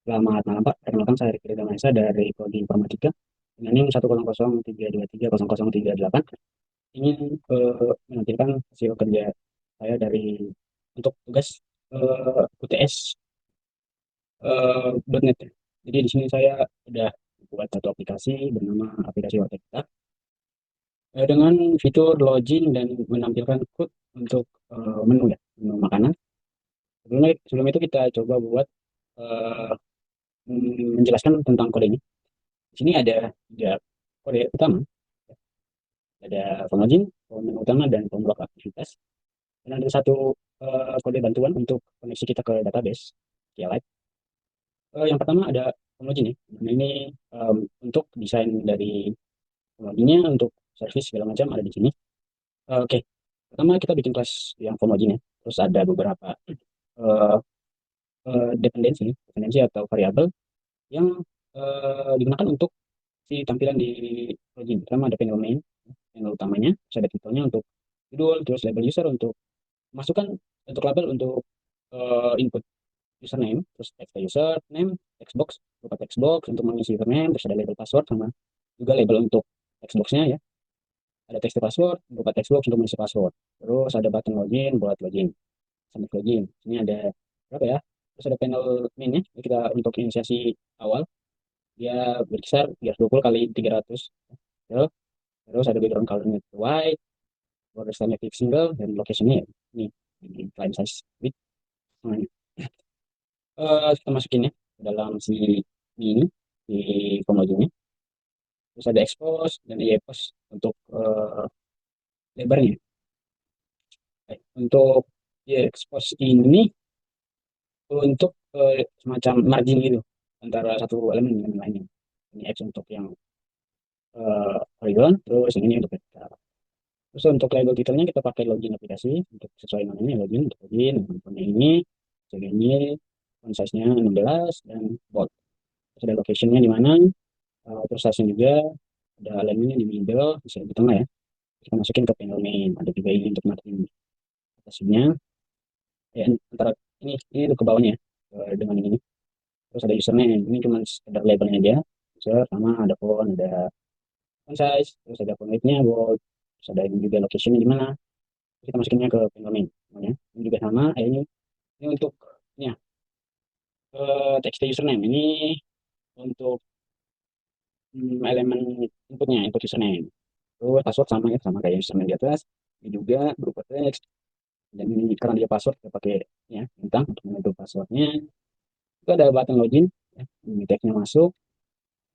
Selamat malam Pak, perkenalkan saya Riki Ridwansyah dari Prodi Informatika dengan NIM 10032330038. Ingin menampilkan hasil kerja saya dari untuk tugas UTS .NET ya. Jadi di sini saya sudah buat satu aplikasi bernama aplikasi Watekta dengan fitur login dan menampilkan code untuk menu ya, menu makanan. Sebelum itu kita coba buat eh, menjelaskan tentang kode ini. Di sini ada tiga kode utama, ada form login, form menu utama, dan form blok aktivitas. Dan ada satu kode bantuan untuk koneksi kita ke database SQLite. Yang pertama ada form login ya. Nah, ini untuk desain dari form loginnya, untuk service segala macam ada di sini. Oke, pertama kita bikin kelas yang form login ya. Terus ada beberapa uh, dependensi atau variabel yang digunakan untuk si tampilan di login. Pertama ada panel main, panel utamanya, terus ada titelnya untuk judul, terus label user untuk masukkan untuk label untuk input username, terus text username, text box, berupa text box untuk mengisi username, terus ada label password sama juga label untuk text boxnya ya. Ada text password, berupa text box untuk mengisi password. Terus ada button login buat login, submit login. Ini ada berapa ya? Terus ada panel mainnya, kita untuk inisiasi awal dia berkisar 320 kali 300. Terus terus ada background colornya white, border style klik single, dan locationnya ya, ini client size width semuanya. Kita masukin ya ke dalam si ini di form login. Terus ada expose dan expose untuk lebarnya. Untuk expose ini untuk semacam margin gitu antara satu elemen dengan lainnya. Ini X untuk yang horizon, terus ini untuk vertikal. Terus untuk label titelnya kita pakai login aplikasi untuk sesuai namanya login untuk login. Namanya ini, sebagainya, font size-nya 16 dan bold. Terus ada location-nya di mana, terus size-nya juga ada alignment-nya di middle, bisa di tengah ya. Kita masukin ke panel main. Ada juga ini untuk margin atasnya. Ya, antara ini ke bawahnya ya, dengan ini. Terus ada username. Ini cuma sekedar labelnya aja. User sama ada font, ada font size, terus ada font width-nya bold, terus ada ini juga location-nya di mana. Kita masukinnya ke panel main. Namanya. Ini juga sama. Ini untuk ya, text username. Ini untuk elemen inputnya, input username. Terus password sama ya, sama kayak username di atas. Ini juga berupa teks. Dan ini karena dia password, kita pakai ya bintang untuk menentukan passwordnya. Itu ada button login. Ya. Ini teksnya masuk,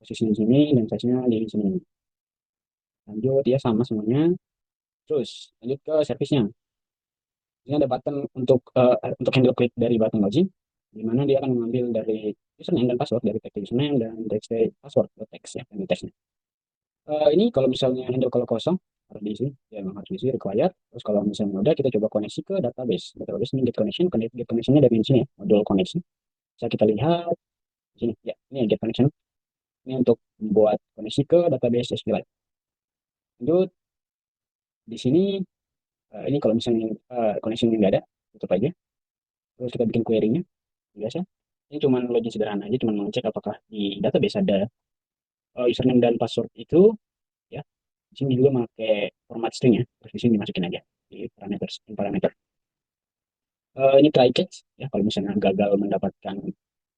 posisinya di sini, dan size-nya di sini. Lanjut, ya sama semuanya. Terus, lanjut ke servisnya. Ini ada button untuk handle klik dari button login, di mana dia akan mengambil dari username dan password, dari teks username dan teks password, atau teks ya, dan teksnya. Ini kalau misalnya handle kalau kosong, harus diisi, ya memang harus diisi, required. Terus kalau misalnya udah, kita coba koneksi ke database. Database ini get connection-nya dari sini ya, modul koneksi. Bisa kita lihat di sini, ya, ini ya, get connection. Ini untuk membuat koneksi ke database SQLite. Lanjut, di sini, ini kalau misalnya connection nggak ada, tutup aja. Terus kita bikin query-nya, biasa. Ini cuma login sederhana aja, cuma mengecek apakah di database ada username dan password itu, ya. Di sini juga pakai format string ya, terus di sini dimasukin aja di parameter. Ini try catch ya, kalau misalnya gagal mendapatkan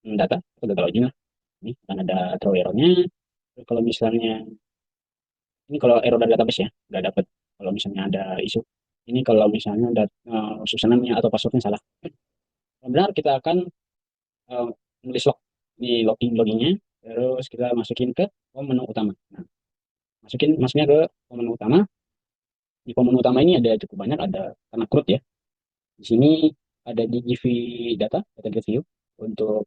data atau gagal login lah, ini akan ada throw error-nya. Terus kalau misalnya ini kalau error dari database ya, nggak dapat. Kalau misalnya ada isu, ini kalau misalnya ada username-nya atau passwordnya salah, benar kita akan uh, nulis log di loginnya, terus kita masukin ke menu utama. Nah, masuknya ke menu utama. Di menu utama ini ada cukup banyak, ada karena CRUD ya. Di sini ada di GV data grid view untuk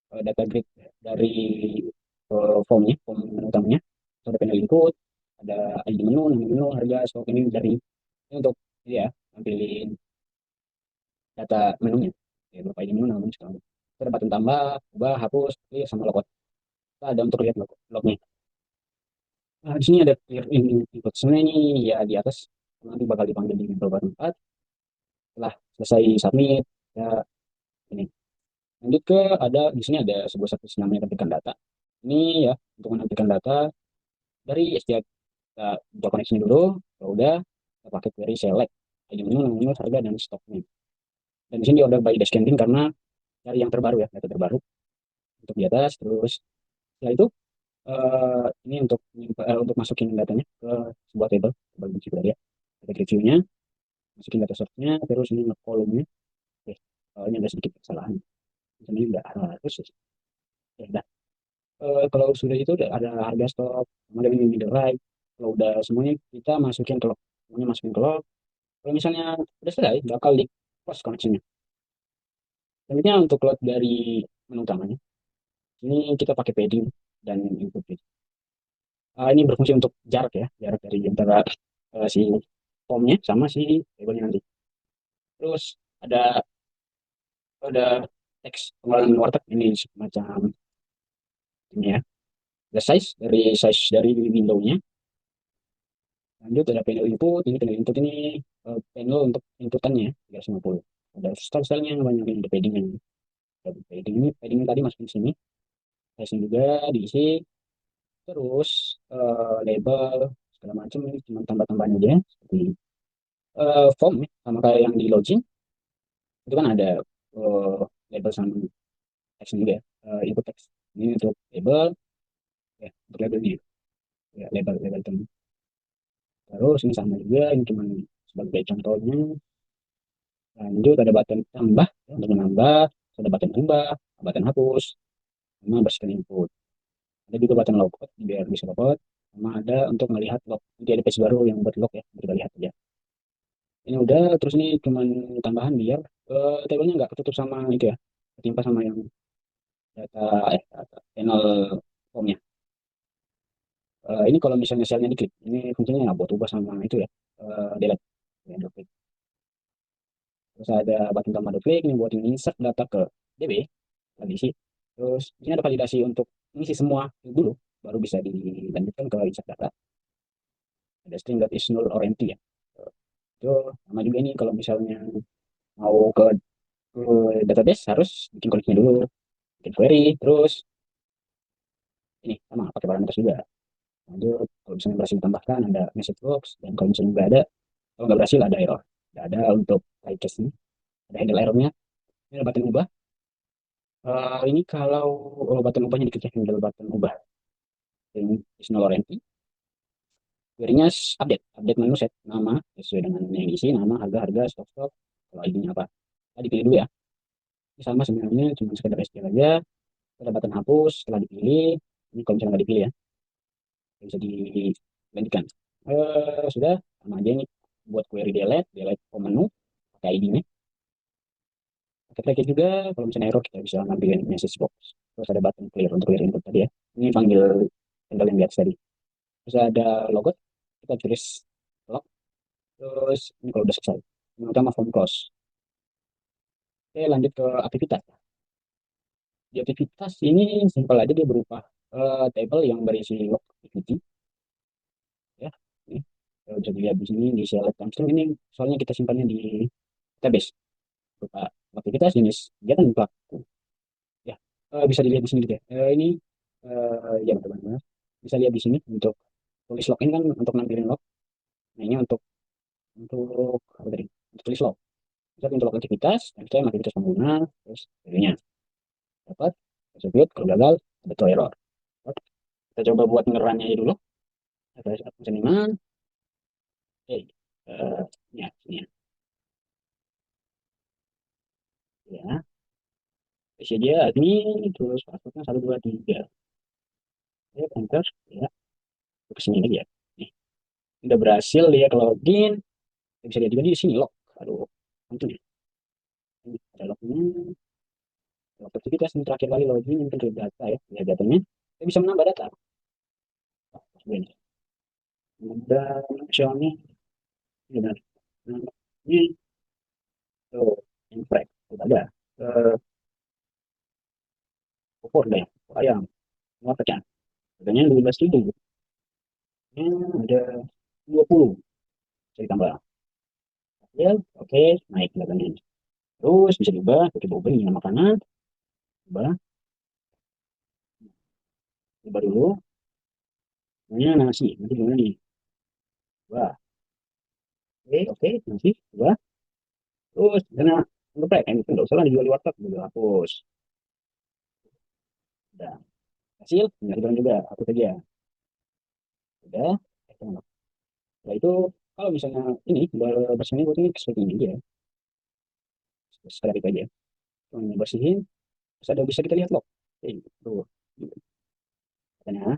data grid dari form menu utamanya. Terus ada panel input, ada ID menu, nama menu, harga, stok ini dari ini untuk ya tampilin data menunya. Ya, berupa ID menu, nama menu, segala macam. Terus ada button tambah, ubah, hapus, clear, sama logout. Kita ada untuk lihat lognya. Nah, di sini ada clear input. Sebenarnya ini ya di atas nanti bakal dipanggil di beberapa tempat. Setelah selesai submit, ya ini. Lanjut ke ada di sini ada sebuah service namanya petikan data. Ini ya untuk menantikan data dari setiap kita buka koneksi dulu. Kalau udah kita pakai query select ID menu, namanya harga dan stoknya. Dan di sini di order by descending karena cari yang terbaru ya, data terbaru untuk di atas. Terus setelah itu ini untuk masukin datanya ke sebuah table, table benci ya. Ada reviewnya, masukin data source-nya, terus ini kolomnya. Oke, ini ada sedikit kesalahan. Ini enggak harus. Ya, udah. Kalau sudah itu udah ada harga stok, kemudian ini middle right. Kalau udah semuanya kita masukin ke log. Semuanya masukin ke log. Kalau misalnya udah selesai, bakal di close koneksinya. Selanjutnya untuk load dari menu utamanya, ini kita pakai padding dan input. Ini berfungsi untuk jarak ya, jarak dari antara si formnya sama si labelnya nanti. Terus ada ada teks pengeluaran warteg ini semacam ini ya. Ada size dari window-nya. Lanjut ada panel input ini panel untuk inputannya 350. Ada style-stylenya yang banyak yang ada padding yang ada padding ini tadi masukin sini. Size juga diisi. Terus label segala macam ini cuma tambah-tambahan aja seperti form ya, sama kayak yang di login itu kan ada eh, label sama teks juga ya, input teks ini untuk label ya untuk labelnya ya label label itu terus ini sama juga ini cuma sebagai contohnya. Lanjut ada button tambah ya, untuk menambah, ada button ubah, button hapus, sama bersihkan input. Ada juga button logout biar bisa logout, sama ada untuk melihat log. Nanti ada page baru yang buat log ya, kita lihat aja. Ini udah, terus ini cuman tambahan biar tabelnya nggak ketutup sama itu ya, ketimpa sama yang data panel formnya. Ini kalau misalnya selnya diklik, ini fungsinya ya buat ubah sama itu ya, delete. Ya, double klik. Terus ada button tambah double klik ini buat insert data ke DB lagi sih. Terus ini ada validasi untuk ngisi semua dulu, baru bisa dilanjutkan ke insert data. Ada string that is null or empty ya. Itu sama juga ini kalau misalnya mau ke database harus bikin koneksinya dulu, bikin query, terus ini sama pakai parameter juga. Lanjut, kalau misalnya berhasil ditambahkan ada message box, dan kalau misalnya nggak ada, kalau nggak berhasil ada error. Nggak ada untuk type case ini, ada handle errornya. Ini ada button ubah. Ini kalau button ubahnya diklik ya, handle button ubah. Ini is no longer empty. Query-nya update menu set nama sesuai dengan yang diisi, nama, harga, stok, kalau ID-nya apa. Tadi dipilih dulu ya. Ini sama sebenarnya, cuma sekedar SQL aja. Ada button hapus setelah dipilih. Ini kalau misalnya nggak dipilih ya, bisa dilanjutkan. Sudah, sama aja ini. Buat query delete menu, pakai ID-nya. Pakai bracket juga, kalau misalnya error kita bisa ngambilin message box. Terus ada button clear untuk clear input tadi ya. Ini panggil tanggal yang di atas tadi. Terus ada logout, kita tulis log. Terus ini kalau udah selesai. Yang utama form close. Oke, lanjut ke aktivitas. Di aktivitas ini simpel aja dia berupa table yang berisi log activity ya. Ini bisa dilihat di sini di select timestamp ini soalnya kita simpannya di database berupa aktivitas jenis kegiatan pelaku ya. Bisa dilihat di sini gitu ya. Ini ya teman-teman bisa lihat di sini untuk tulis log ini kan untuk nampilin log. Nah ini untuk apa tadi? Untuk tulis log. Bisa untuk log aktivitas, dan kita aktivitas pengguna, terus jadinya dapat, execute, kalau gagal, ada tuh error. Oke, kita coba buat ngerannya aja dulu. Ada absen 5. Oke, ya, sini ya. Ya, isi dia ini, terus passwordnya 123. Ya, enter, ya, ke sini lagi ya. Nih, udah berhasil dia ke login. Bisa lihat juga di sini log. Aduh, mungkin ya. Ini ada lognya. Log aktivitas ini terakhir kali login, mungkin dari data ya. Lihat datanya. Kita bisa menambah data. Oh, sebenarnya. Mudah, Xiaomi. Ini benar. Nah, ini tuh, infrared. Tuh, ada. Eh, Opor deh. Ayam. Mau pecah. Harganya 12.000. Ini ada 20. Bisa ditambah. Ya, oke. Naik harganya. Terus bisa diubah. Pakai bubeng dengan makanan. coba coba dulu namanya nasi nanti gimana nih, coba oke oke nasi coba terus karena ngeplek kan nggak usah lah dijual di warteg udah hapus, udah hasil nggak hilang juga hapus aja, udah setelah itu kalau misalnya ini bersihnya gue ini seperti ini aja, sekadar itu aja. Bersihin terus ada bisa kita lihat log. Tuh katanya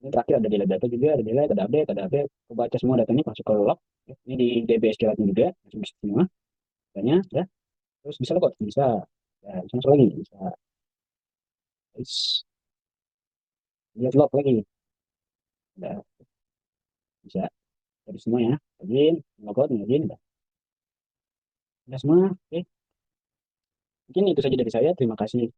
ini terakhir ada delete data juga, ada delete, ada update, aku baca semua datanya masuk ke log. Ini di DBS Kelatin juga masuk masuk semua datanya ya, terus bisa logout bisa ya, bisa masuk lagi bisa. Terus lihat log lagi udah bisa dari semua ya, login logout login udah semua. Oke mungkin itu saja dari saya, terima kasih.